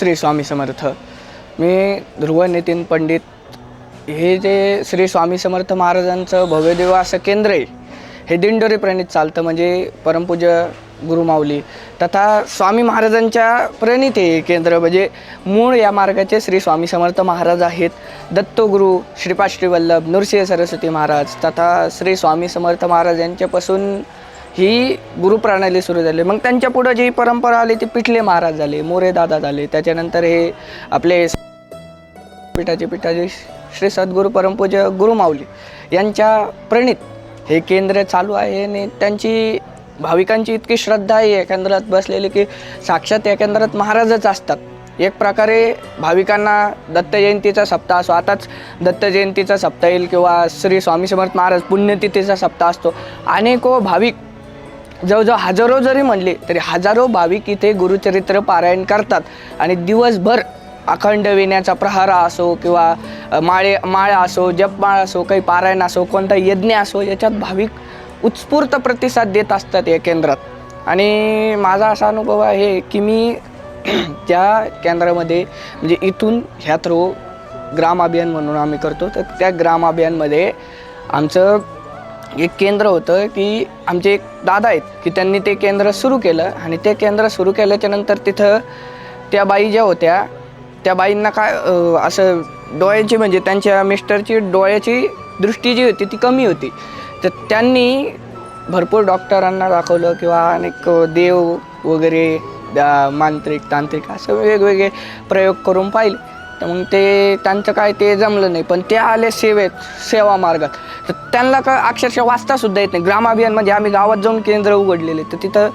श्री स्वामी समर्थ. मी ध्रुव नितीन पंडित. हे जे श्री स्वामी समर्थ महाराजांचं भव्यदेव असं केंद्र आहे, हे दिंडोरी प्रणित चालतं. म्हणजे परमपूज्य गुरुमाऊली तथा स्वामी महाराजांच्या प्रणित हे केंद्र. म्हणजे मूळ या मार्गाचे श्री स्वामी समर्थ महाराज आहेत. दत्तगुरू श्रीपाद श्री वल्लभ नृसिंह सरस्वती महाराज तथा श्री स्वामी समर्थ महाराज यांच्यापासून ही गुरुप्रणाली सुरू झाली. मग त्यांच्या पुढं जी परंपरा आली ती पिठले महाराज झाले, मोरे दादा झाले. त्याच्यानंतर हे आपले पिठाचे श्री सद्गुरू परमपूज्य गुरुमाऊली यांच्या प्रणित हे केंद्र चालू आहे. आणि त्यांची भाविकांची इतकी श्रद्धा आहे या केंद्रात बसलेली की साक्षात या केंद्रात महाराजच असतात. एक प्रकारे भाविकांना दत्त जयंतीचा सप्ताह असो, आताच दत्त जयंतीचा सप्ताह येईल किंवा श्री स्वामी समर्थ महाराज पुण्यतिथीचा सप्ताह असतो. अनेको भाविक जवळजवळ हजारो जरी म्हणले तरी हजारो भाविक इथे गुरुचरित्र पारायण करतात. आणि दिवसभर अखंड विण्याचा प्रहारा असो किंवा माळ असो, जपमाळ असो, काही पारायण असो, कोणता यज्ञ असो, याच्यात भाविक उत्स्फूर्त प्रतिसाद देत असतात या केंद्रात. आणि माझा असा अनुभव आहे की मी त्या केंद्रामध्ये म्हणजे इथून ह्या थ्रू ग्राम अभियान म्हणून आम्ही करतो. तर त्या ग्राम अभियानमध्ये आमचं एक केंद्र होतं की आमचे एक दादा आहेत की त्यांनी ते केंद्र सुरू केलं. आणि ते केंद्र सुरू केल्याच्यानंतर तिथं त्या बाई ज्या होत्या त्या बाईंना काय असं डोळ्याची म्हणजे त्यांच्या मिस्टरची डोळ्याची दृष्टी जी होती ती कमी होती. तर त्यांनी भरपूर डॉक्टरांना दाखवलं किंवा अनेक देव वगैरे मांत्रिक तांत्रिक असं वेगवेगळे प्रयोग करून पाहिले. तर मग ते त्यांचं काय ते जमलं नाही. पण ते आले सेवा मार्गात. तर त्यांना काय अक्षरशः वाचतासुद्धा येत नाही. ग्राम अभियान म्हणजे आम्ही गावात जाऊन केंद्र उघडलेले, तर तिथं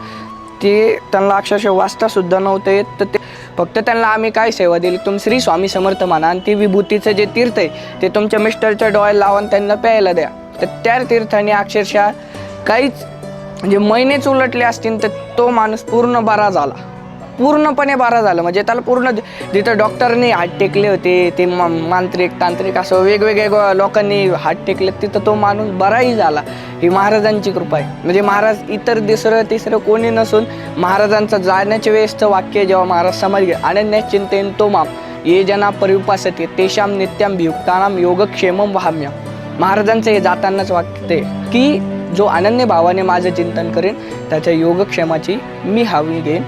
ते त्यांना अक्षरशः वाचतासुद्धा नव्हतं येत. तर ते फक्त त्यांना आम्ही काय सेवा दिली, तुम्ही श्री स्वामी समर्थ म्हणा आणि ती विभूतीचं जे तीर्थ आहे ते तुमच्या मिस्टरच्या डोळ्याला लावून त्यांना प्यायला द्या. तर त्या तीर्थाने अक्षरशः काहीच म्हणजे महिनेच उलटले असतील तर तो माणूस पूर्ण बरा झाला, पूर्णपणे बरा झाला. म्हणजे त्याला पूर्ण जिथं डॉक्टरनी हात टेकले होते ते मांत्रिक तांत्रिक असं वेगवेगळ्या लोकांनी हात टेकले, तिथं तो माणूस बराही झाला. ही महाराजांची कृपा आहे. म्हणजे महाराज इतर दुसरं तिसरं कोणी नसून महाराजांचं जाण्याच्या वेळेसचं वाक्य जेव्हा महाराज समाधी अनन्य चिंतेन तो माम ये जना परिउपासते तेषाम नित्याम भियुक्तानाम योगक्षेमम वहाम्य. महाराजांचं हे जातानाच वाक्य ते की जो अनन्य भावाने माझं चिंतन करेन त्याच्या योगक्षेमाची मी हवी घेईन.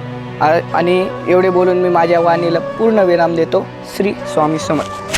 आणि एवढे बोलून मी माझ्या वाणीला पूर्ण विराम देतो. श्री स्वामी समर्थ.